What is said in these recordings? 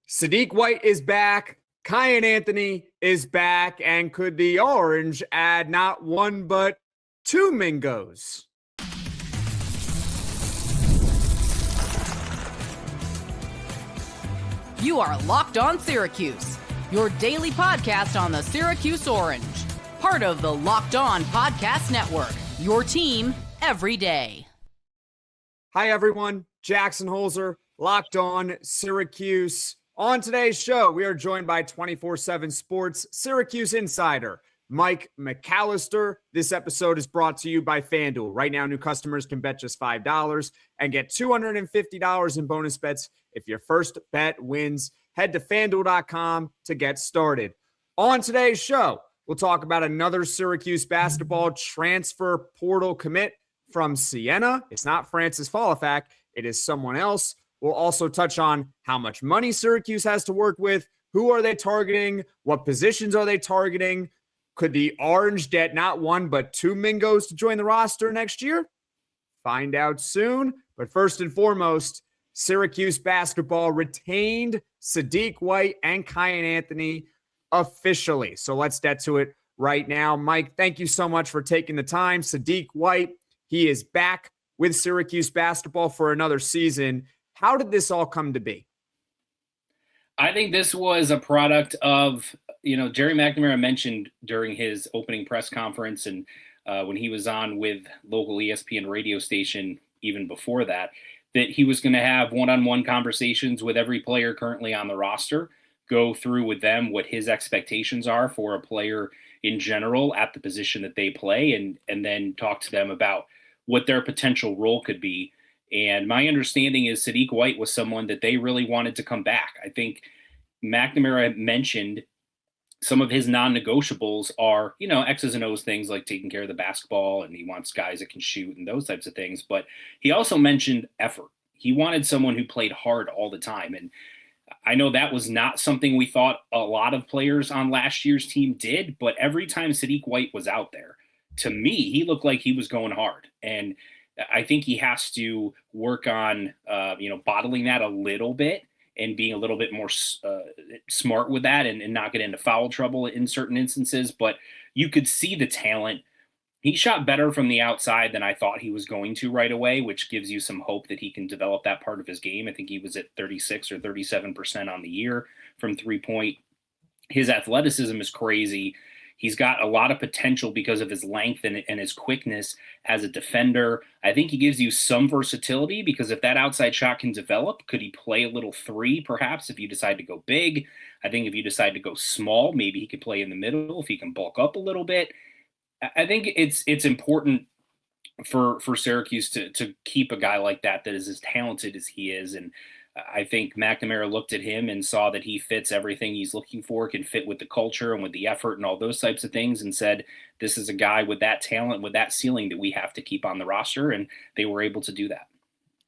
Sadique White is back. Kayen Anthony is back. And could the Orange add not one, but two Mingos? You are Locked On Syracuse, your daily podcast on the Syracuse Orange. Part of the Locked On Podcast Network, your team every day. Hi, everyone. Jackson Holzer, Locked On Syracuse. On today's show, we are joined by 24/7 Sports Syracuse insider, Mike McAllister. This episode is brought to you by FanDuel. Right now, new customers can bet just $5 and get $250 in bonus bets if your first bet wins. Head to FanDuel.com to get started. On today's show, we'll talk about another Syracuse basketball transfer portal commit from Siena. It's not Francis Falafak. It is someone else. We'll also touch on how much money Syracuse has to work with. Who are they targeting? What positions are they targeting? Could the Orange get not one, but two Mingos to join the roster next year? Find out soon. But first and foremost, Syracuse basketball retained Sadique White and Kayen Anthony officially. So let's get to it right now. Mike, thank you so much for taking the time. Sadique White, he is back with Syracuse basketball for another season. How did this all come to be? I think this was a product of, Gerry McNamara mentioned during his opening press conference and when he was on with local ESPN radio station even before that he was going to have one-on-one conversations with every player currently on the roster, go through with them what his expectations are for a player in general at the position that they play, and then talk to them about what their potential role could be. And my understanding is Sadique White was someone that they really wanted to come back. I think McNamara mentioned some of his non-negotiables are, X's and O's things like taking care of the basketball, and he wants guys that can shoot and those types of things. But he also mentioned effort. He wanted someone who played hard all the time. And I know that was not something we thought a lot of players on last year's team did, but every time Sadique White was out there, to me, he looked like he was going hard. And I think he has to work on, bottling that a little bit and being a little bit more smart with that and not get into foul trouble in certain instances. But you could see the talent. He shot better from the outside than I thought he was going to right away, which gives you some hope that he can develop that part of his game. I think he was at 36 or 37% on the year from three-point. His athleticism is crazy. He's got a lot of potential because of his length and his quickness as a defender. I think he gives you some versatility because if that outside shot can develop, could he play a little three perhaps if you decide to go big? I think if you decide to go small, maybe he could play in the middle if he can bulk up a little bit. I think it's important for Syracuse to keep a guy like that is as talented as he is. And I think McNamara looked at him and saw that he fits everything he's looking for, can fit with the culture and with the effort and all those types of things, and said, this is a guy with that talent, with that ceiling that we have to keep on the roster. And they were able to do that.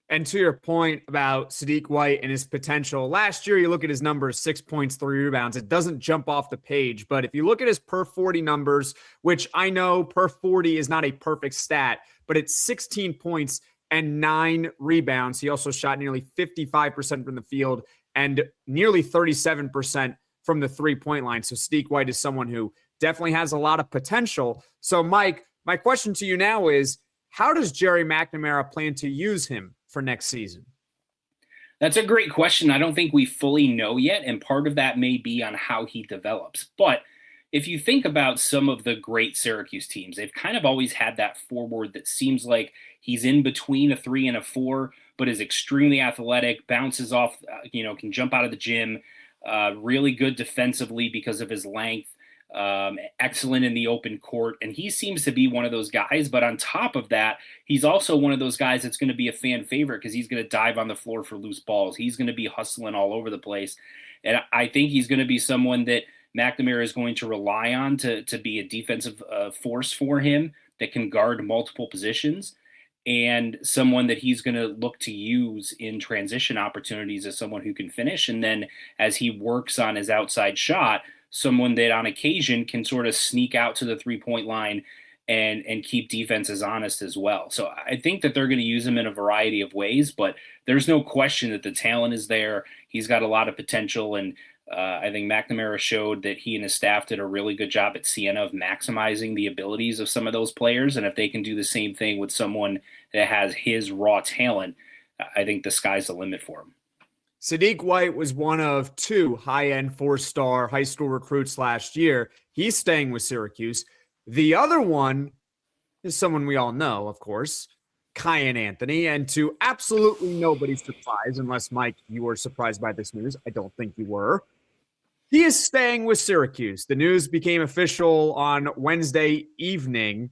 And to your point about Sadique White and his potential, last year you look at his numbers, 6 points, 3 rebounds. It doesn't jump off the page, but if you look at his per 40 numbers, which I know per 40 is not a perfect stat, but it's 16 points and 9 rebounds. He also shot nearly 55% from the field and nearly 37% from the three-point line. So Sadique White is someone who definitely has a lot of potential. So Mike, my question to you now is, how does Gerry McNamara plan to use him for next season? That's a great question. I don't think we fully know yet, and part of that may be on how he develops. But if you think about some of the great Syracuse teams, they've kind of always had that forward that seems like he's in between a 3 and a 4, but is extremely athletic, bounces off, can jump out of the gym, really good defensively because of his length, excellent in the open court. And he seems to be one of those guys. But on top of that, he's also one of those guys that's going to be a fan favorite because he's going to dive on the floor for loose balls. He's going to be hustling all over the place. And I think he's going to be someone that McNamara is going to rely on to be a defensive force for him that can guard multiple positions, and someone that he's going to look to use in transition opportunities as someone who can finish. And then as he works on his outside shot, someone that on occasion can sort of sneak out to the 3-point line and keep defenses honest as well. So I think that they're going to use him in a variety of ways, but there's no question that the talent is there. He's got a lot of potential, and I think McNamara showed that he and his staff did a really good job at Siena of maximizing the abilities of some of those players. And if they can do the same thing with someone that has his raw talent, I think the sky's the limit for him. Sadique White was one of 2 high-end 4-star high school recruits last year. He's staying with Syracuse. The other one is someone we all know, of course, Kayen Anthony. And to absolutely nobody's surprise, unless, Mike, you were surprised by this news, I don't think you were, he is staying with Syracuse. The news became official on Wednesday evening.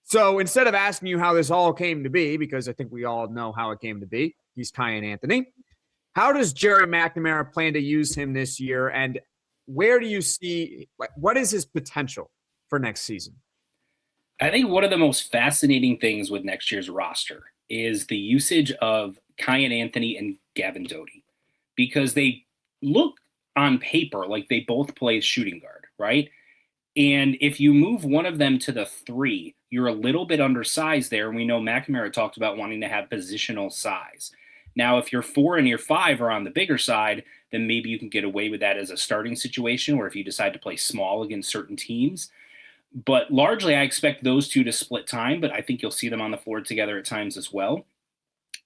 So instead of asking you how this all came to be, because I think we all know how it came to be, he's Kayen Anthony. How does Gerry McNamara plan to use him this year, and where do you see what is his potential for next season? I think one of the most fascinating things with next year's roster is the usage of Kayen Anthony and Gavin Doty, because they look on paper like they both play shooting guard, right? And if you move one of them to the 3, you're a little bit undersized there. And we know McNamara talked about wanting to have positional size. Now, if your 4 and your 5 are on the bigger side, then maybe you can get away with that as a starting situation, or if you decide to play small against certain teams. But largely, I expect those 2 to split time, but I think you'll see them on the floor together at times as well.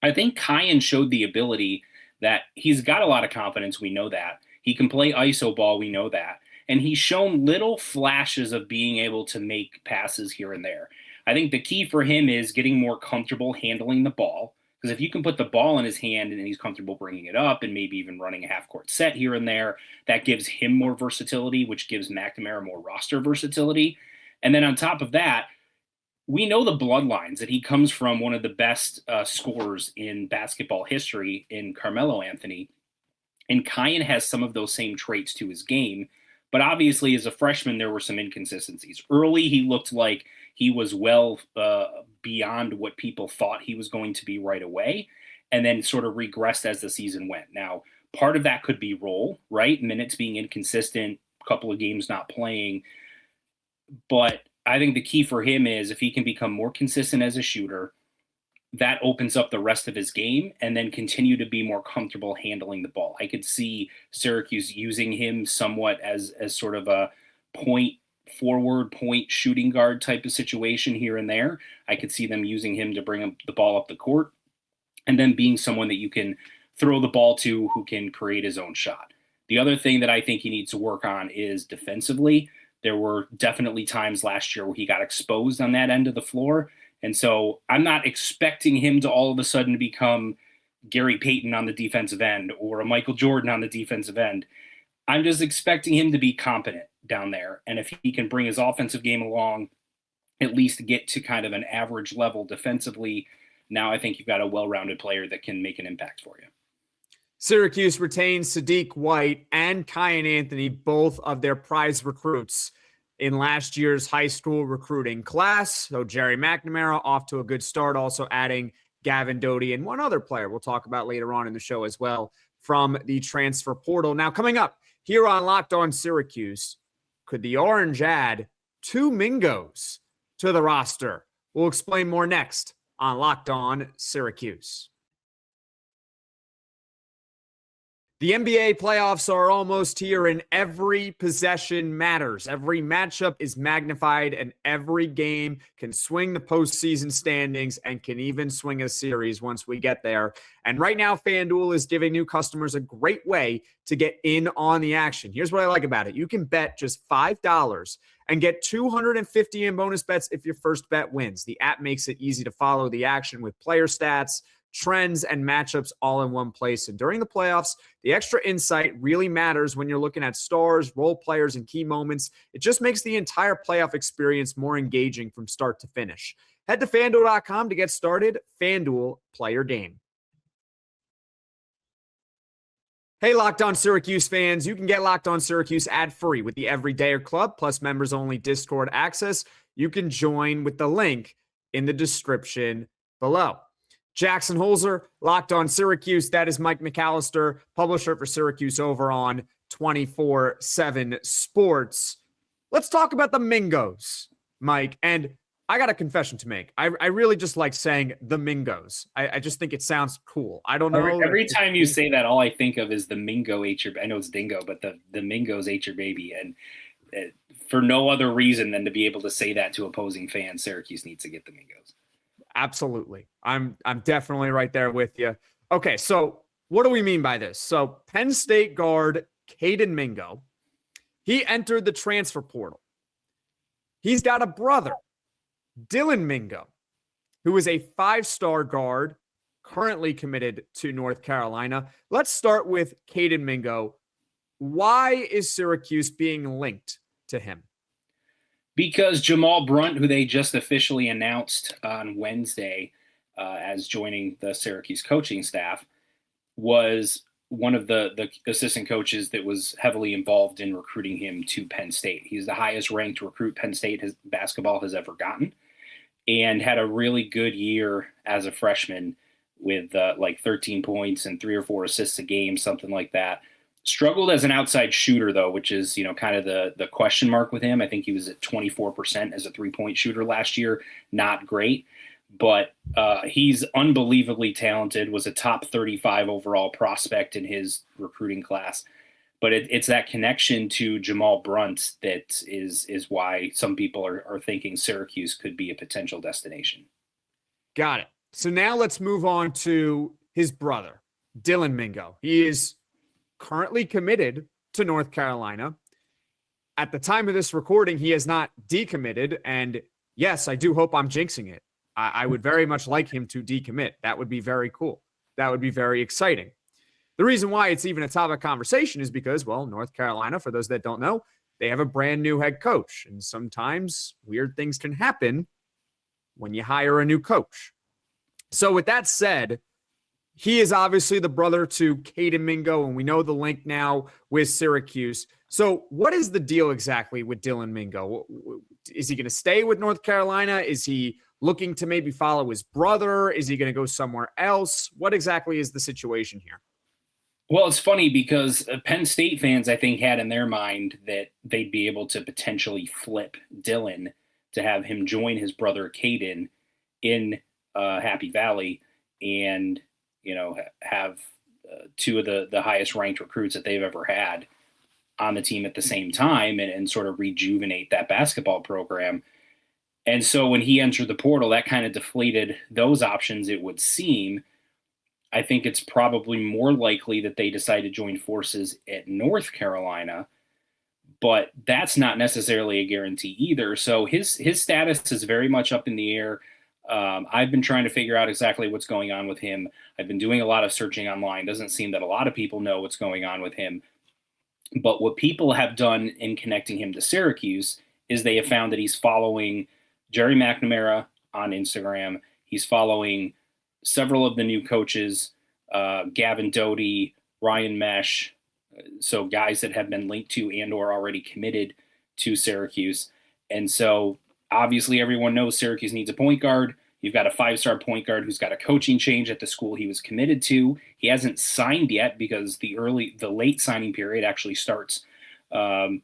I think Kayen showed the ability that he's got a lot of confidence. We know that. He can play iso ball. We know that. And he's shown little flashes of being able to make passes here and there. I think the key for him is getting more comfortable handling the ball. Because if you can put the ball in his hand and he's comfortable bringing it up and maybe even running a half-court set here and there, that gives him more versatility, which gives McNamara more roster versatility. And then on top of that, we know the bloodlines, that he comes from one of the best scorers in basketball history in Carmelo Anthony. And Kayen has some of those same traits to his game. But obviously, as a freshman, there were some inconsistencies. Early, he looked like he was well beyond what people thought he was going to be right away, and then sort of regressed as the season went. Now, part of that could be role, right? Minutes being inconsistent, a couple of games not playing. But I think the key for him is if he can become more consistent as a shooter, that opens up the rest of his game, and then continue to be more comfortable handling the ball. I could see Syracuse using him somewhat as sort of a point forward, point shooting guard type of situation here and there. I could see them using him to bring the ball up the court, and then being someone that you can throw the ball to who can create his own shot. The other thing that I think he needs to work on is defensively. There were definitely times last year where he got exposed on that end of the floor. And so I'm not expecting him to all of a sudden become Gary Payton on the defensive end or a Michael Jordan on the defensive end. I'm just expecting him to be competent down there. And if he can bring his offensive game along, at least get to kind of an average level defensively, now I think you've got a well-rounded player that can make an impact for you. Syracuse retains Sadique White and Kayen Anthony, both of their prize recruits in last year's high school recruiting class. So Gerry McNamara off to a good start, also adding Gavin Doty and one other player we'll talk about later on in the show as well from the transfer portal. Now, coming up here on Locked On Syracuse, could the Orange add 2 Mingos to the roster? We'll explain more next on Locked On Syracuse. The NBA playoffs are almost here, and every possession matters. Every matchup is magnified, and every game can swing the postseason standings and can even swing a series once we get there. And right now, FanDuel is giving new customers a great way to get in on the action. Here's what I like about it. You can bet just $5 and get $250 in bonus bets if your first bet wins. The app makes it easy to follow the action with player stats, trends, and matchups all in one place. And during the playoffs, the extra insight really matters when you're looking at stars, role players, and key moments. It just makes the entire playoff experience more engaging from start to finish. Head to FanDuel.com to get started. FanDuel, play your game. Hey, Locked On Syracuse fans, you can get Locked On Syracuse ad-free with the Everydayer Club, plus members-only Discord access. You can join with the link in the description below. Jackson Holzer, Locked On Syracuse. That is Mike McAllister, publisher for Syracuse over on 24/7 Sports. Let's talk about the Mingos, Mike. And I got a confession to make. I really just like saying the Mingos. I just think it sounds cool. I don't know. Every time you say that, all I think of is the Mingo ate your. I know it's Dingo, but the Mingos ate your baby, and for no other reason than to be able to say that to opposing fans, Syracuse needs to get the Mingos. Absolutely, I'm definitely right there with you. Okay, so what do we mean by this? So Penn State guard Kayden Mingo, he entered the transfer portal. He's got a brother, Dylan Mingo, who is a 5-star guard currently committed to North Carolina. Let's start with Kayden Mingo. Why is Syracuse being linked to him? Because Jamal Brunt, who they just officially announced on Wednesday as joining the Syracuse coaching staff, was one of the assistant coaches that was heavily involved in recruiting him to Penn State. He's the highest ranked recruit Penn State basketball has ever gotten, and had a really good year as a freshman with like 13 points and 3 or 4 assists a game, something like that. Struggled as an outside shooter, though, which is, kind of the question mark with him. I think he was at 24% as a 3-point shooter last year. Not great, but he's unbelievably talented, was a top 35 overall prospect in his recruiting class. But it's that connection to Jamal Brunt that is why some people are thinking Syracuse could be a potential destination. Got it. So now let's move on to his brother, Dylan Mingo. He is currently committed to North Carolina. At the time of this recording, he has not decommitted. And yes, I do hope I'm jinxing it. I would very much like him to decommit. That would be very cool. That would be very exciting. The reason why it's even a topic of conversation is because, well, North Carolina, for those that don't know, they have a brand new head coach. And sometimes weird things can happen when you hire a new coach. So with that said, he is obviously the brother to Kayden Mingo, and we know the link now with Syracuse. So what is the deal exactly with Dylan Mingo? Is he going to stay with North Carolina? Is he looking to maybe follow his brother? Is he going to go somewhere else? What exactly is the situation here? Well, it's funny because Penn State fans, I think, had in their mind that they'd be able to potentially flip Dylan to have him join his brother Kayden in Happy Valley and have 2 of the highest ranked recruits that they've ever had on the team at the same time and sort of rejuvenate that basketball program. And so when he entered the portal, that kind of deflated those options, it would seem. I think it's probably more likely that they decide to join forces at North Carolina, but that's not necessarily a guarantee either. So his status is very much up in the air. I've been trying to figure out exactly what's going on with him. I've been doing a lot of searching online. Doesn't seem that a lot of people know what's going on with him. But what people have done in connecting him to Syracuse is they have found that he's following Gerry McNamara on Instagram. He's following several of the new coaches, Gavin Doty, Ryan Mesh, so guys that have been linked to and or already committed to Syracuse. And so obviously everyone knows Syracuse needs a point guard. You've got a 5-star point guard who's got a coaching change at the school he was committed to. He hasn't signed yet because the late signing period actually starts. I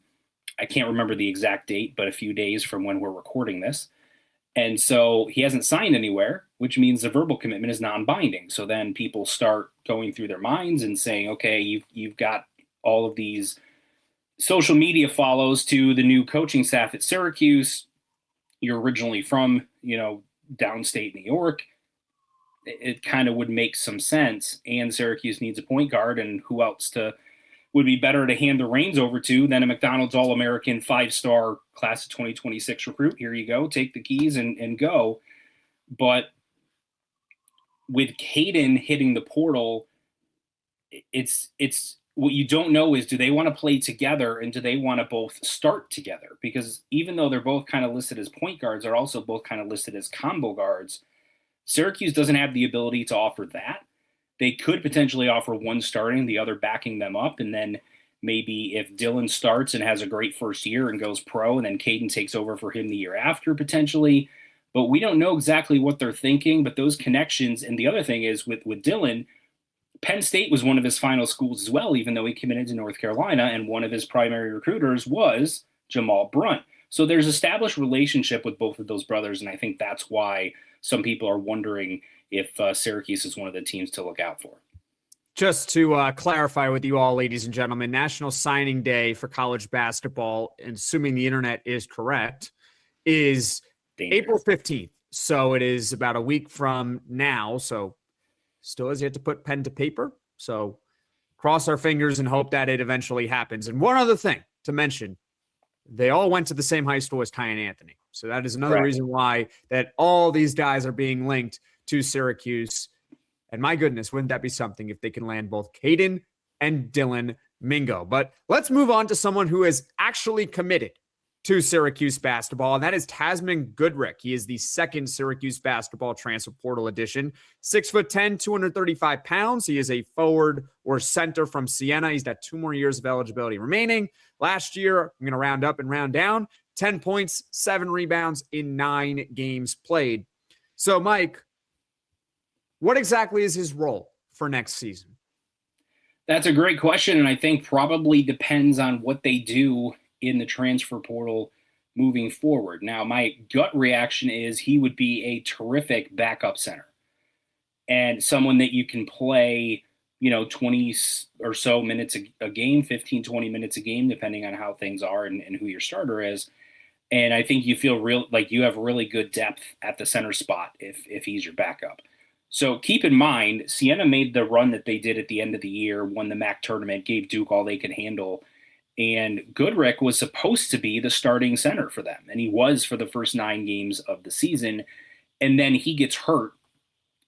can't remember the exact date, but a few days from when we're recording this. And so he hasn't signed anywhere, which means the verbal commitment is non-binding. So then people start going through their minds and saying, okay, you've got all of these social media follows to the new coaching staff at Syracuse. You're originally from, downstate New York. It kind of would make some sense. And Syracuse needs a point guard, and who else would be better to hand the reins over to than a McDonald's All-American 5-star class of 2026 recruit. Here you go, take the keys and go. But with Kayden hitting the portal, it's what you don't know is, do they want to play together and do they want to both start together? Because even though they're both kind of listed as point guards, they're also both kind of listed as combo guards. Syracuse doesn't have the ability to offer that. They could potentially offer one starting, the other backing them up. And then maybe if Dylan starts and has a great first year and goes pro, and then Kayden takes over for him the year after potentially. But we don't know exactly what they're thinking. But those connections, and the other thing is with Dylan, Penn State was one of his final schools as well, even though he committed to North Carolina, and one of his primary recruiters was Jamal Brunt. So there's established relationship with both of those brothers, and I think that's why some people are wondering if Syracuse is one of the teams to look out for. Just to clarify with you all, ladies and gentlemen, National Signing Day for college basketball, assuming the internet is correct, is April 15th. So it is about a week from now. So still has yet to put pen to paper. So cross our fingers and hope that it eventually happens. And one other thing to mention, they all went to the same high school as Kayen Anthony. So that is another reason why that all these guys are being linked to Syracuse. And my goodness, wouldn't that be something if they can land both Kayden and Dylan Mingo? But let's move on to someone who is actually committed to Syracuse basketball, and that is Tasman Goodrick. He is the second Syracuse basketball transfer portal edition. 6'10", 235 pounds. He is a forward or center from Siena. He's got 2 more years of eligibility remaining. Last year, I'm going to round up and round down, 10 points, 7 rebounds in 9 games played. So, Mike, what exactly is his role for next season? That's a great question, and I think probably depends on what they do in the transfer portal moving forward. Now, my gut reaction is he would be a terrific backup center and someone that you can play, 20 or so minutes a game, 15, 20 minutes a game, depending on how things are and who your starter is. And I think you feel like you have really good depth at the center spot if he's your backup. So keep in mind, Siena made the run that they did at the end of the year, won the MAC tournament, gave Duke all they could handle. And Goodrick was supposed to be the starting center for them. And he was for the first 9 games of the season. And then he gets hurt,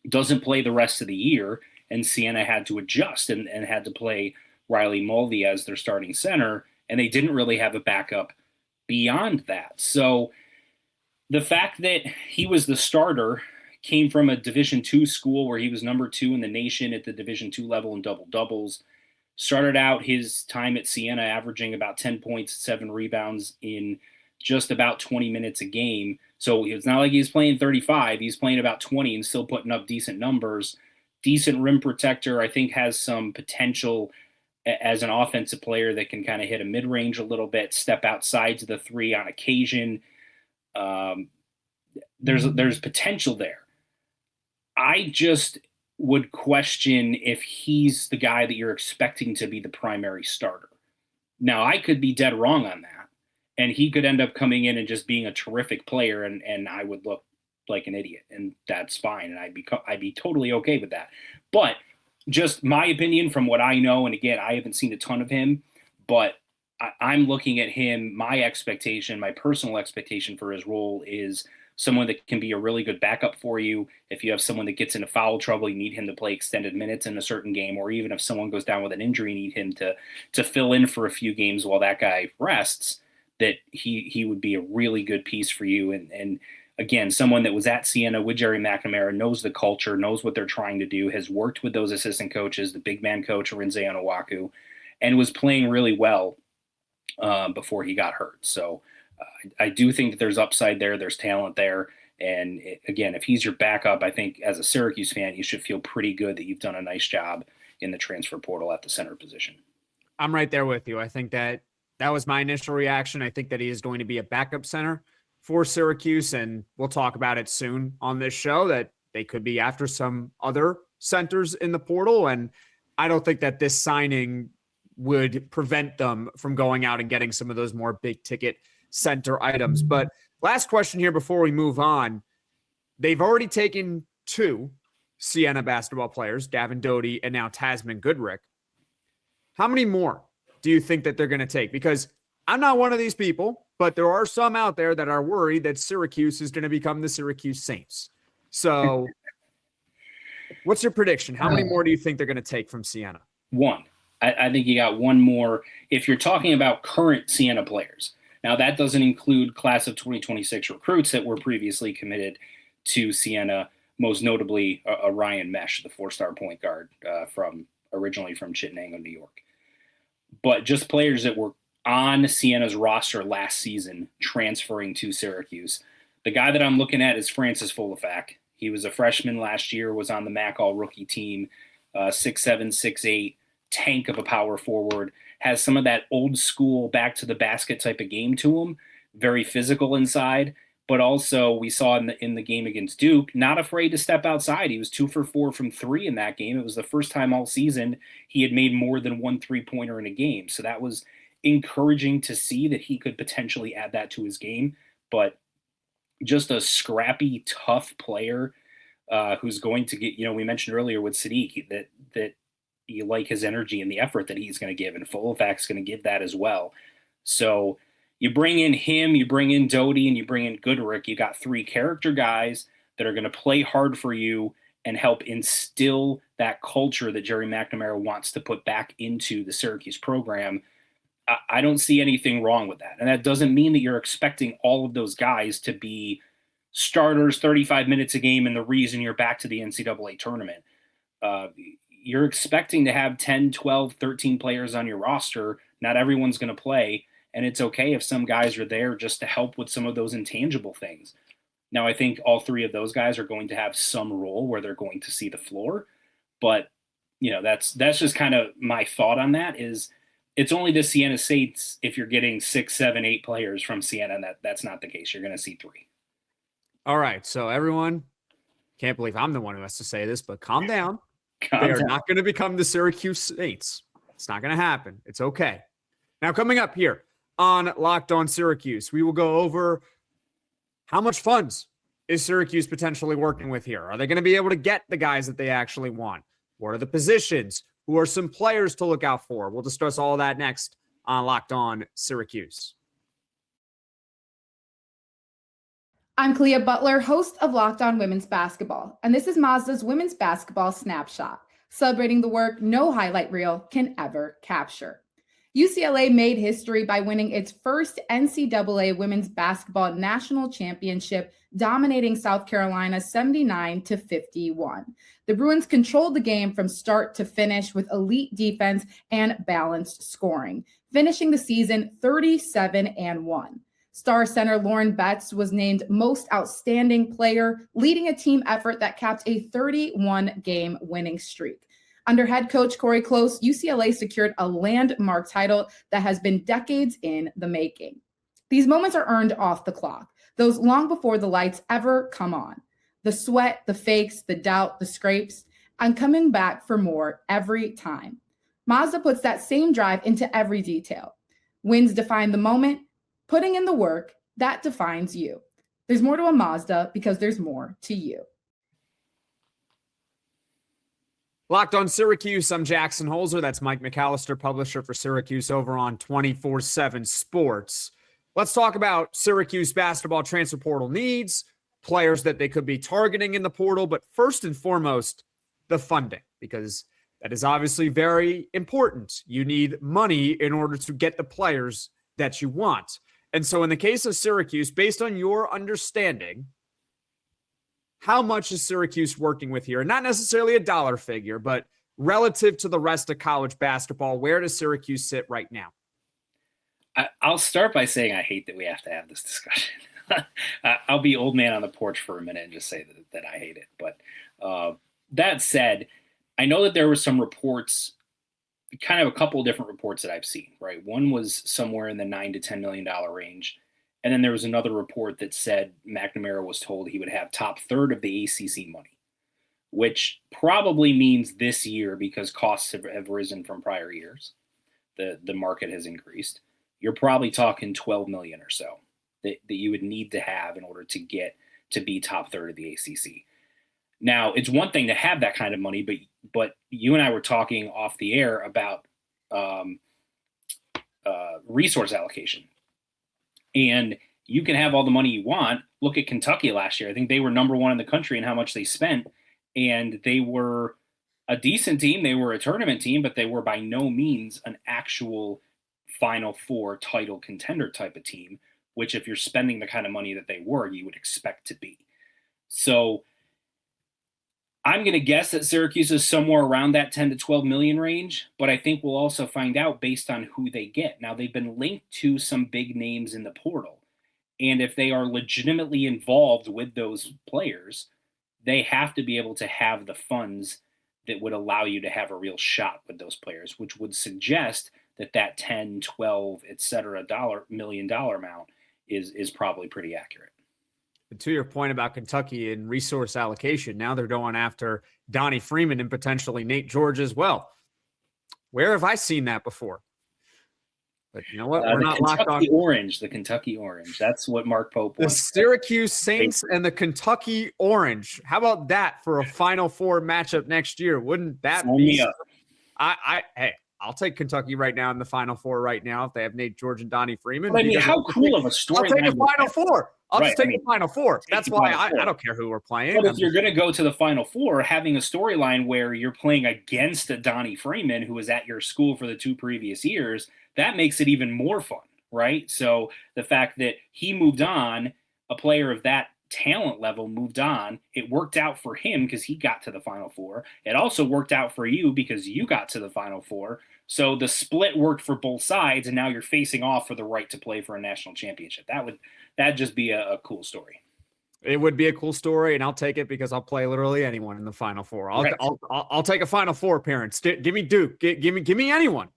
doesn't play the rest of the year. And Siena had to adjust and had to play Riley Mulvey as their starting center. And they didn't really have a backup beyond that. So the fact that he was the starter came from a Division II school where he was number 2 in the nation at the Division II level in double-doubles. Started out his time at Siena averaging about 10 points, 7 rebounds in just about 20 minutes a game. So it's not like he's playing 35. He's playing about 20 and still putting up decent numbers. Decent rim protector, I think has some potential as an offensive player that can kind of hit a mid-range a little bit, step outside to the 3 on occasion. There's potential there. I just would question if he's the guy that you're expecting to be the primary starter. Now, I could be dead wrong on that, and he could end up coming in and just being a terrific player, and I would look like an idiot, and that's fine, and I'd be totally okay with that. But just my opinion from what I know, and again, I haven't seen a ton of him, but I'm looking at him, my personal expectation for his role is someone that can be a really good backup for you. If you have someone that gets into foul trouble, you need him to play extended minutes in a certain game, or even if someone goes down with an injury, you need him to fill in for a few games while that guy rests, that he would be a really good piece for you. And again, someone that was at Siena with Gerry McNamara, knows the culture, knows what they're trying to do, has worked with those assistant coaches, the big man coach, Arinze Onuaku, and was playing really well before he got hurt. So I do think that there's upside there. There's talent there. And again, if he's your backup, I think as a Syracuse fan, you should feel pretty good that you've done a nice job in the transfer portal at the center position. I'm right there with you. I think that was my initial reaction. I think that he is going to be a backup center for Syracuse, and we'll talk about it soon on this show, that they could be after some other centers in the portal. And I don't think that this signing would prevent them from going out and getting some of those more big ticket center items. But last question here before we move on. They've already taken 2 Siena basketball players, Davin Doty and now Tasman Goodrick. How many more do you think that they're going to take? Because I'm not one of these people, but there are some out there that are worried that Syracuse is going to become the Syracuse Saints. So what's your prediction? How many more do you think they're going to take from Siena? 1. I think you got 1 more. If you're talking about current Siena players, now, that doesn't include class of 2026 recruits that were previously committed to Siena, most notably Ryan Mesh, the 4-star point guard originally from Chittenango, New York. But just players that were on Siena's roster last season transferring to Syracuse. The guy that I'm looking at is Francis Folafak. He was a freshman last year, was on the MAC All-Rookie team, 6'7", 6'8", tank of a power forward, has some of that old school back to the basket type of game to him very physical inside, but also we saw in the game against Duke, not afraid to step outside. He was 2 for 4 from 3 in that game. It was the first time all season he had made more than 1 3-pointer in a game. So that was encouraging to see that he could potentially add that to his game. But just a scrappy, tough player who's going to get, we mentioned earlier with Sadiq that you like his energy and the effort that he's going to give, and Fullback's going to give that as well. So you bring in him, you bring in Doty, and you bring in Goodrick. You got 3 character guys that are going to play hard for you and help instill that culture that Gerry McNamara wants to put back into the Syracuse program. I don't see anything wrong with that. And that doesn't mean that you're expecting all of those guys to be starters 35 minutes a game and the reason you're back to the NCAA tournament. You're expecting to have 10, 12, 13 players on your roster. Not everyone's going to play. And it's okay if some guys are there just to help with some of those intangible things. Now, I think all 3 of those guys are going to have some role where they're going to see the floor. But, that's just kind of my thought on that is it's only the Siena Saints if you're getting 6, 7, 8 players from Siena, and that's not the case. You're going to see 3. All right. So everyone, can't believe I'm the one who has to say this, but calm down. They are not going to become the Syracuse Saints. It's not going to happen. It's okay. Now, coming up here on Locked On Syracuse, we will go over how much funds is Syracuse potentially working with here. Are they going to be able to get the guys that they actually want? What are the positions? Who are some players to look out for? We'll discuss all of that next on Locked On Syracuse. I'm Clea Butler, host of Locked On Women's Basketball, and this is Mazda's Women's Basketball Snapshot, celebrating the work no highlight reel can ever capture. UCLA made history by winning its first NCAA Women's Basketball National Championship, dominating South Carolina 79-51. The Bruins controlled the game from start to finish with elite defense and balanced scoring, finishing the season 37-1. Star center Lauren Betts was named Most Outstanding Player, leading a team effort that capped a 31-game winning streak. Under head coach Corey Close, UCLA secured a landmark title that has been decades in the making. These moments are earned off the clock, those long before the lights ever come on. The sweat, the fakes, the doubt, the scrapes, I'm coming back for more every time. Mazda puts that same drive into every detail. Wins define the moment. Putting in the work, that defines you. There's more to a Mazda because there's more to you. Locked On Syracuse, I'm Jackson Holzer. That's Mike McAllister, publisher for Syracuse over on 24/7 Sports. Let's talk about Syracuse basketball transfer portal needs, players that they could be targeting in the portal, but first and foremost, the funding, because that is obviously very important. You need money in order to get the players that you want. And so in the case of Syracuse, based on your understanding, how much is Syracuse working with here? Not necessarily a dollar figure, but relative to the rest of college basketball, where does Syracuse sit right now? I'll start by saying I hate that we have to have this discussion. I'll be old man on the porch for a minute and just say that I hate it. But that said, I know that there were some reports, kind of a couple of different reports that I've seen, right? One was somewhere in the $9 to $10 million range. And then there was another report that said McNamara was told he would have top third of the ACC money, which probably means this year because costs have risen from prior years. The market has increased. You're probably talking 12 million or so that you would need to have in order to get to be top third of the ACC. Now, it's one thing to have that kind of money, but you and I were talking off the air about resource allocation. And you can have all the money you want. Look at Kentucky last year. I think they were number 1 in the country in how much they spent. And they were a decent team. They were a tournament team, but they were by no means an actual Final Four title contender type of team, which if you're spending the kind of money that they were, you would expect to be. So I'm going to guess that Syracuse is somewhere around that 10 to 12 million range, but I think we'll also find out based on who they get. Now, they've been linked to some big names in the portal, and if they are legitimately involved with those players, they have to be able to have the funds that would allow you to have a real shot with those players, which would suggest that 10, 12, et cetera, million dollar amount is probably pretty accurate. To your point about Kentucky and resource allocation, now they're going after Donnie Freeman and potentially Nate George as well. Where have I seen that before? But you know what? We're not locked on. The Kentucky Orange. That's what Mark Pope wants. The Syracuse Saints and the Kentucky Orange. How about that for a Final Four matchup next year? Wouldn't that be? Hey, I'll take Kentucky right now in the Final Four right now if they have Nate George and Donnie Freeman. But I mean, how cool of a story. I'll take the Final Four. I'll just take the Final Four. That's why I don't care who we're playing. But if you're going to go to the Final Four, having a storyline where you're playing against a Donnie Freeman who was at your school for the 2 previous years, that makes it even more fun, right? So the fact that he moved on, a player of that talent level moved on, it worked out for him because he got to the Final Four. It also worked out for you because you got to the Final Four. So the split worked for both sides, and now you're facing off for the right to play for a national championship. That'd just be a cool story. It would be a cool story, and I'll take it because I'll play literally anyone in the Final Four. I'll take a Final Four appearance. Give me Duke. Give me anyone.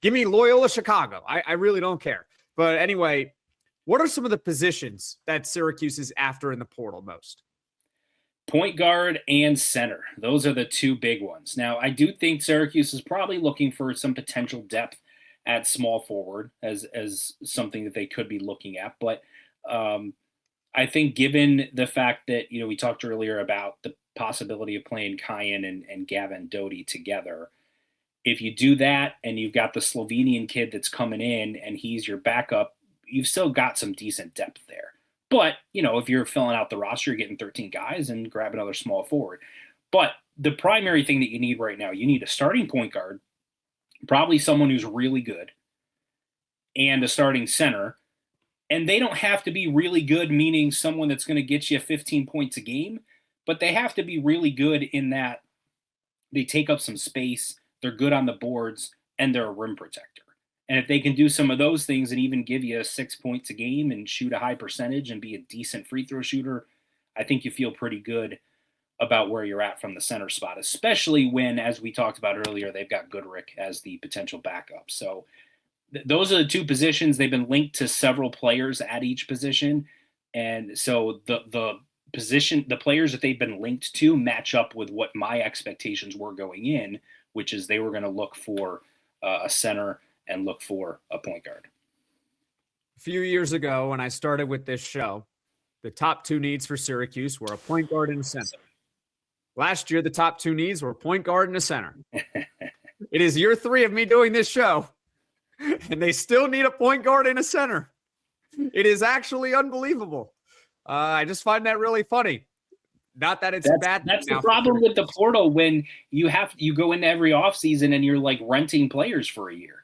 Give me Loyola Chicago. I really don't care. But anyway, what are some of the positions that Syracuse is after in the portal most? Point guard and center. Those are the 2 big ones. Now, I do think Syracuse is probably looking for some potential depth at small forward as something that they could be looking at. But I think given the fact that, we talked earlier about the possibility of playing Kayen and Gavin Doty together, if you do that and you've got the Slovenian kid that's coming in and he's your backup, you've still got some decent depth there. But, if you're filling out the roster, you're getting 13 guys and grab another small forward. But the primary thing that you need right now, you need a starting point guard, probably someone who's really good, and a starting center. And they don't have to be really good, meaning someone that's going to get you 15 points a game, but they have to be really good in that they take up some space, they're good on the boards, and they're a rim protector. And if they can do some of those things and even give you 6 points a game and shoot a high percentage and be a decent free throw shooter, I think you feel pretty good about where you're at from the center spot, especially when, as we talked about earlier, they've got Goodrick as the potential backup. So those are the 2 positions. They've been linked to several players at each position. And so the players that they've been linked to match up with what my expectations were going in, which is they were going to look for a center and look for a point guard. A few years ago, when I started with this show, the top 2 needs for Syracuse were a point guard and a center. Last year, the top 2 needs were a point guard and a center. It is year 3 of me doing this show, and they still need a point guard and a center. It is actually unbelievable. I just find that really funny. Not that it's bad. That's the problem with the portal when you go into every offseason and you're like renting players for a year.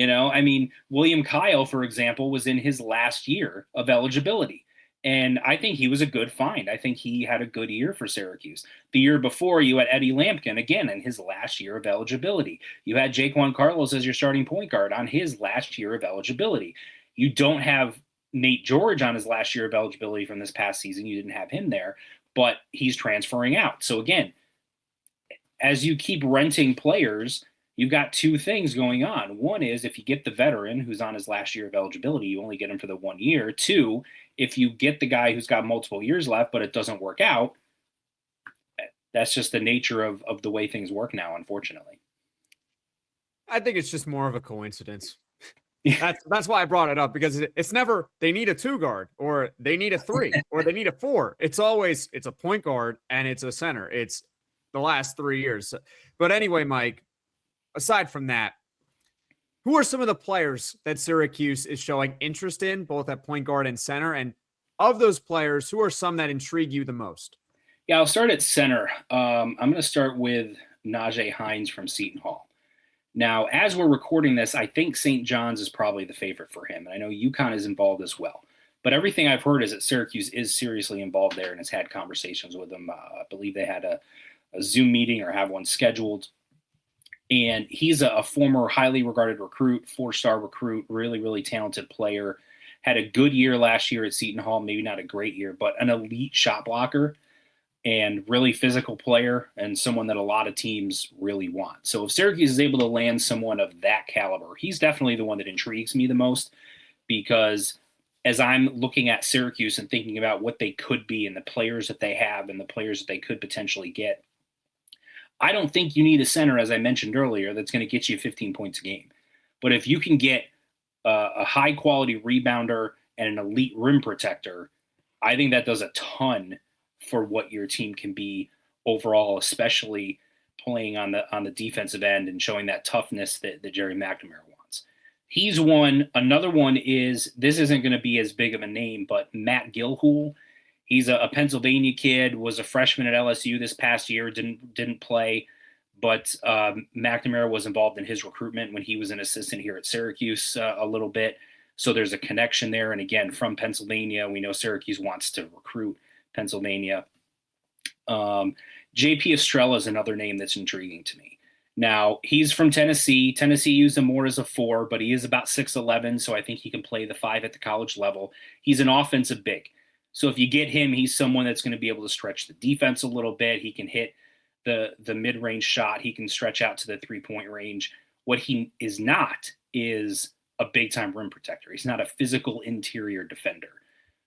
I mean, William Kyle, for example, was in his last year of eligibility. And I think he was a good find. I think he had a good year for Syracuse. The year before, you had Eddie Lampkin, again, in his last year of eligibility. You had Jaquan Carlos as your starting point guard on his last year of eligibility. You don't have Nate George on his last year of eligibility from this past season. You didn't have him there, but he's transferring out. So again, as you keep renting players, you've got 2 things going on. One is if you get the veteran who's on his last year of eligibility, you only get him for the 1 year. 2, if you get the guy who's got multiple years left, but it doesn't work out, that's just the nature of the way things work now, unfortunately. I think it's just more of a coincidence. That's why I brought it up, because it's never they need a 2 guard or they need a 3 or they need a 4. It's always it's a point guard and it's a center. It's the last 3 years. But anyway, Mike, aside from that, who are some of the players that Syracuse is showing interest in, both at point guard and center? And of those players, who are some that intrigue you the most? Yeah, I'll start at center. I'm going to start with Najai Hines from Seton Hall. Now, as we're recording this, I think St. John's is probably the favorite for him. And I know UConn is involved as well. But everything I've heard is that Syracuse is seriously involved there and has had conversations with him. I believe they had a Zoom meeting or have one scheduled. And he's a former highly regarded recruit, 4-star recruit, really, really talented player. Had a good year last year at Seton Hall, maybe not a great year, but an elite shot blocker and really physical player and someone that a lot of teams really want. So if Syracuse is able to land someone of that caliber, he's definitely the one that intrigues me the most because as I'm looking at Syracuse and thinking about what they could be and the players that they have and the players that they could potentially get, I don't think you need a center, as I mentioned earlier, that's going to get you 15 points a game. But if you can get a high-quality rebounder and an elite rim protector, I think that does a ton for what your team can be overall, especially playing on the defensive end and showing that toughness that Gerry McNamara wants. He's one. Another one is, this isn't going to be as big of a name, but Matt Gilhool. He's a Pennsylvania kid, was a freshman at LSU this past year, didn't play, but McNamara was involved in his recruitment when he was an assistant here at Syracuse a little bit. So there's a connection there. And again, from Pennsylvania, we know Syracuse wants to recruit Pennsylvania. JP Estrella is another name that's intriguing to me. Now, he's from Tennessee. Tennessee used him more as a 4, but he is about 6'11", so I think he can play the 5 at the college level. He's an offensive big. So if you get him, he's someone that's going to be able to stretch the defense a little bit. He can hit the mid-range shot. He can stretch out to the three-point range. What he is not is a big-time rim protector. He's not a physical interior defender.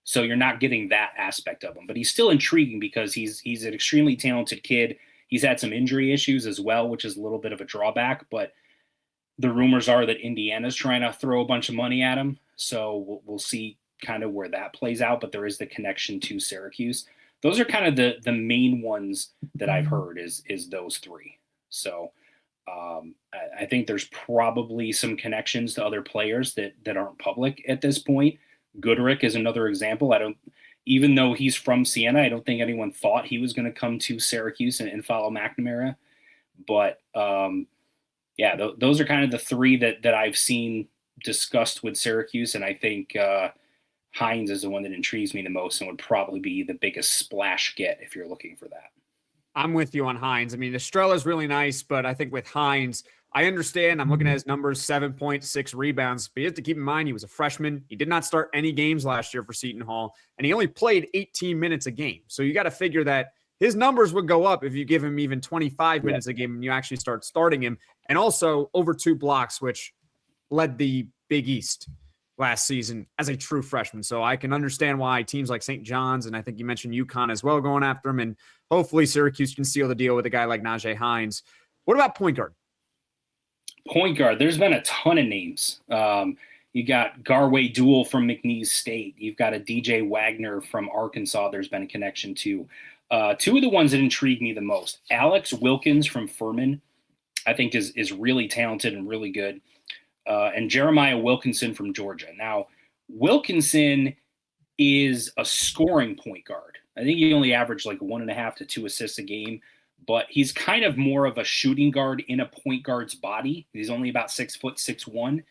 So you're not getting that aspect of him. But he's still intriguing because he's an extremely talented kid. He's had some injury issues as well, which is a little bit of a drawback. But the rumors are that Indiana's trying to throw a bunch of money at him. So we'll see kind of where that plays out. But there is the connection to Syracuse. Those are kind of the main ones that I've heard is those three. So I think there's probably some connections to other players that aren't public at this point. Goodrick is another example. Even though he's from Siena, I don't think anyone thought he was going to come to Syracuse and follow McNamara. But those are kind of the three that I've seen discussed with Syracuse. And I think Hines is the one that intrigues me the most and would probably be the biggest splash get if you're looking for that. I'm with you on Hines. I mean, Estrella is really nice, but I think with Hines, I understand. I'm looking at his numbers, 7.6 rebounds, but you have to keep in mind he was a freshman. He did not start any games last year for Seton Hall, and he only played 18 minutes a game. So you got to figure that his numbers would go up if you give him even 25 minutes a game and you actually start starting him. And also over 2 blocks, which led the Big East last season as a true freshman. So I can understand why teams like St. John's, and I think you mentioned UConn as well, going after him. And hopefully Syracuse can seal the deal with a guy like Najai Hines. What about point guard? Point guard, there's been a ton of names. You got Garway Duel from McNeese State. You've got a DJ Wagner from Arkansas. There's been a connection to. 2 of the ones that intrigue me the most. Alex Wilkins from Furman, I think is really talented and really good. And Jeremiah Wilkinson from Georgia. Now, Wilkinson is a scoring point guard. I think he only averaged like 1.5 to 2 assists a game. But he's kind of more of a shooting guard in a point guard's body. He's only about 6'6'1",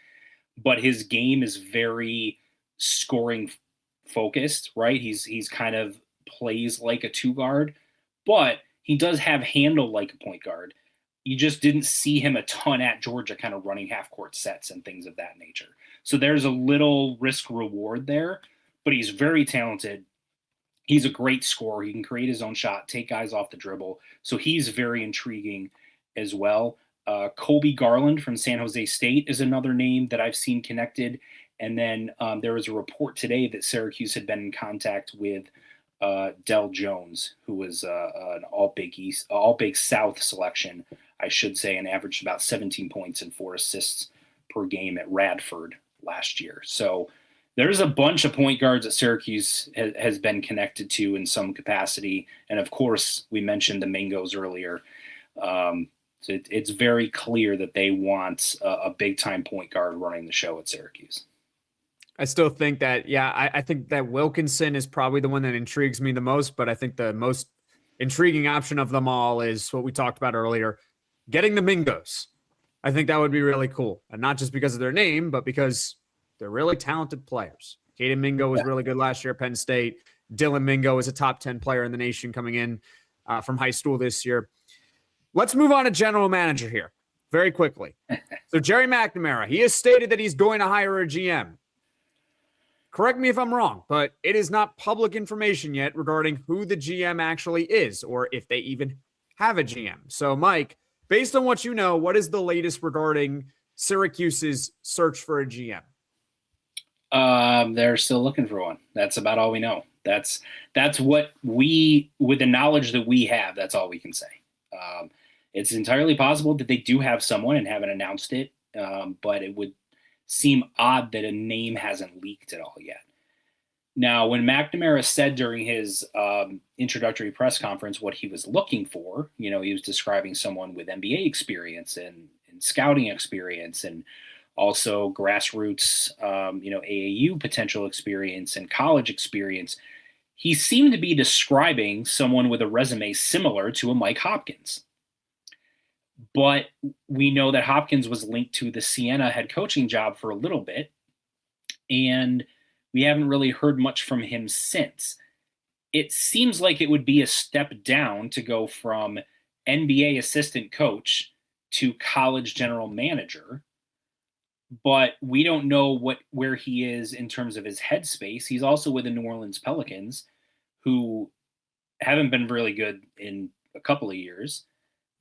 but his game is very scoring focused, right? He's kind of plays like a 2 guard, but he does have handle like a point guard. You just didn't see him a ton at Georgia, kind of running half court sets and things of that nature. So there's a little risk reward there, but he's very talented. He's a great scorer. He can create his own shot, take guys off the dribble. So he's very intriguing as well. Kobe Garland from San Jose State is another name that I've seen connected. And then there was a report today that Syracuse had been in contact with Del Jones, who was an all-Big South selection, I should say, and averaged about 17 points and 4 assists per game at Radford last year. So there's a bunch of point guards that Syracuse has been connected to in some capacity. And of course, we mentioned the Mingos earlier. So it's very clear that they want a big time point guard running the show at Syracuse. I still think that, I think that Wilkinson is probably the one that intrigues me the most, but I think the most intriguing option of them all is what we talked about earlier, getting the Mingos. I think that would be really cool. And not just because of their name, but because they're really talented players. Kayden Mingo was really good last year at Penn State. Dylan Mingo is a top 10 player in the nation coming in from high school this year. Let's move on to general manager here very quickly. So Gerry McNamara, he has stated that he's going to hire a GM. Correct me if I'm wrong, but it is not public information yet regarding who the GM actually is or if they even have a GM. So Mike, based on what you know, what is the latest regarding Syracuse's search for a GM? They're still looking for one. That's about all we know. That's what we, with the knowledge that we have, that's all we can say. It's entirely possible that they do have someone and haven't announced it, but it would seem odd that a name hasn't leaked at all yet. Now, when McNamara said during his introductory press conference what he was looking for, he was describing someone with NBA experience and scouting experience and also grassroots, AAU potential experience and college experience. He seemed to be describing someone with a resume similar to a Mike Hopkins. But we know that Hopkins was linked to the Siena head coaching job for a little bit, and we haven't really heard much from him since. It seems like it would be a step down to go from NBA assistant coach to college general manager, but we don't know where he is in terms of his headspace. He's also with the New Orleans Pelicans, who haven't been really good in a couple of years.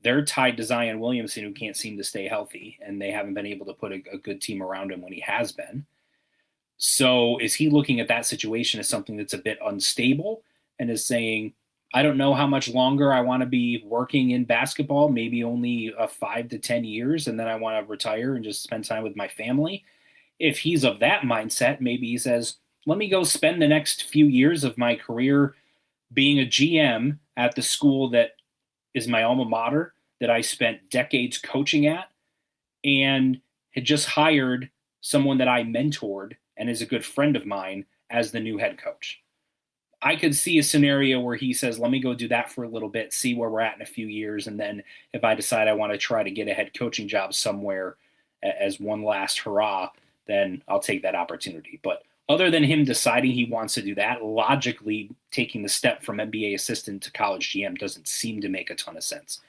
They're tied to Zion Williamson, who can't seem to stay healthy, and they haven't been able to put a good team around him when he has been. So is he looking at that situation as something that's a bit unstable and is saying, I don't know how much longer I want to be working in basketball, maybe only 5 to 10 years, and then I want to retire and just spend time with my family? If he's of that mindset, maybe he says, let me go spend the next few years of my career being a GM at the school that is my alma mater, that I spent decades coaching at, and had just hired someone that I mentored and is a good friend of mine as the new head coach. I could see a scenario where he says, let me go do that for a little bit, see where we're at in a few years, and then if I decide I want to try to get a head coaching job somewhere as one last hurrah, then I'll take that opportunity. But other than him deciding he wants to do that, logically taking the step from NBA assistant to college GM doesn't seem to make a ton of sense.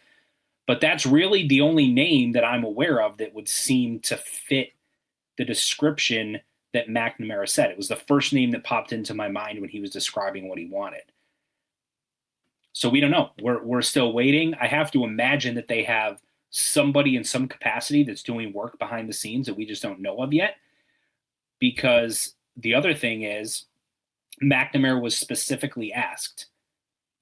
But that's really the only name that I'm aware of that would seem to fit the description that McNamara said. It was the first name that popped into my mind when he was describing what he wanted. So we don't know. We're still waiting. I have to imagine that they have somebody in some capacity that's doing work behind the scenes that we just don't know of yet. Because the other thing is, McNamara was specifically asked,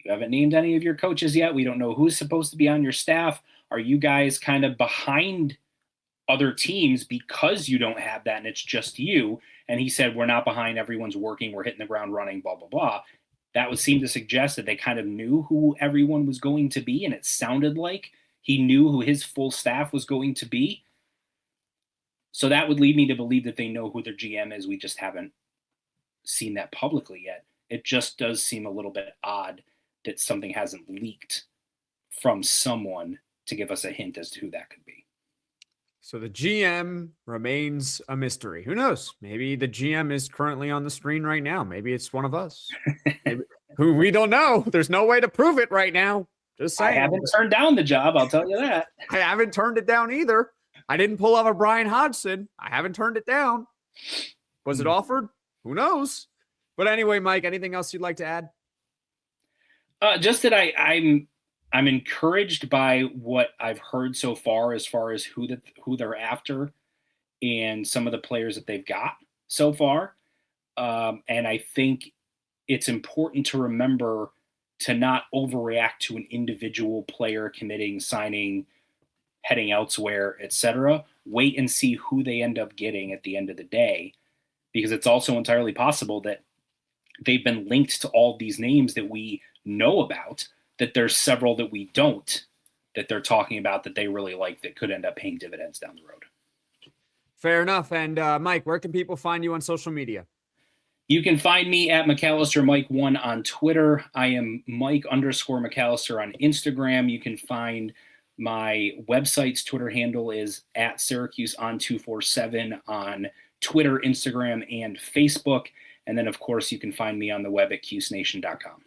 you haven't named any of your coaches yet. We don't know who's supposed to be on your staff. Are you guys kind of behind other teams because you don't have that and it's just you? And he said, we're not behind. Everyone's working. We're hitting the ground running, blah, blah, blah. That would seem to suggest that they kind of knew who everyone was going to be. And it sounded like he knew who his full staff was going to be. So that would lead me to believe that they know who their GM is. We just haven't seen that publicly yet. It just does seem a little bit odd that something hasn't leaked from someone to give us a hint as to who that could be. So the GM remains a mystery. Who knows? Maybe the GM is currently on the screen right now. Maybe it's one of us. Who we don't know. There's no way to prove it right now. Just saying. I haven't turned down the job, I'll tell you that. I haven't turned it down either. I didn't pull off a Brian Hodgson. I haven't turned it down. Was it offered? Who knows? But anyway, Mike, anything else you'd like to add? Just that I'm encouraged by what I've heard so far as who they're after and some of the players that they've got so far. And I think it's important to remember to not overreact to an individual player committing, signing, heading elsewhere, etc. Wait and see who they end up getting at the end of the day, because it's also entirely possible that they've been linked to all these names that we know about, that there's several that we don't, that they're talking about that they really like that could end up paying dividends down the road. Fair enough. And Mike, where can people find you on social media? You can find me at McAllister Mike1 on Twitter. I am Mike_McAllister on Instagram. You can find my website's Twitter handle is at Syracuse on 247 on Twitter, Instagram, and Facebook. And then, of course, you can find me on the web at CuseNation.com.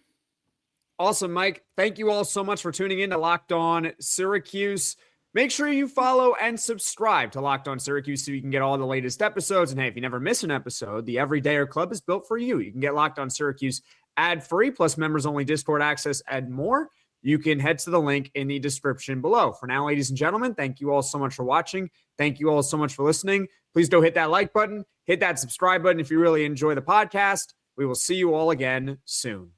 Awesome, Mike. Thank you all so much for tuning in to Locked On Syracuse. Make sure you follow and subscribe to Locked On Syracuse so you can get all the latest episodes. And hey, if you never miss an episode, the Everydayer Club is built for you. You can get Locked On Syracuse ad-free, plus members-only Discord access and more. you can head to the link in the description below. For now, ladies and gentlemen, thank you all so much for watching. Thank you all so much for listening. Please go hit that like button, hit that subscribe button if you really enjoy the podcast. We will see you all again soon.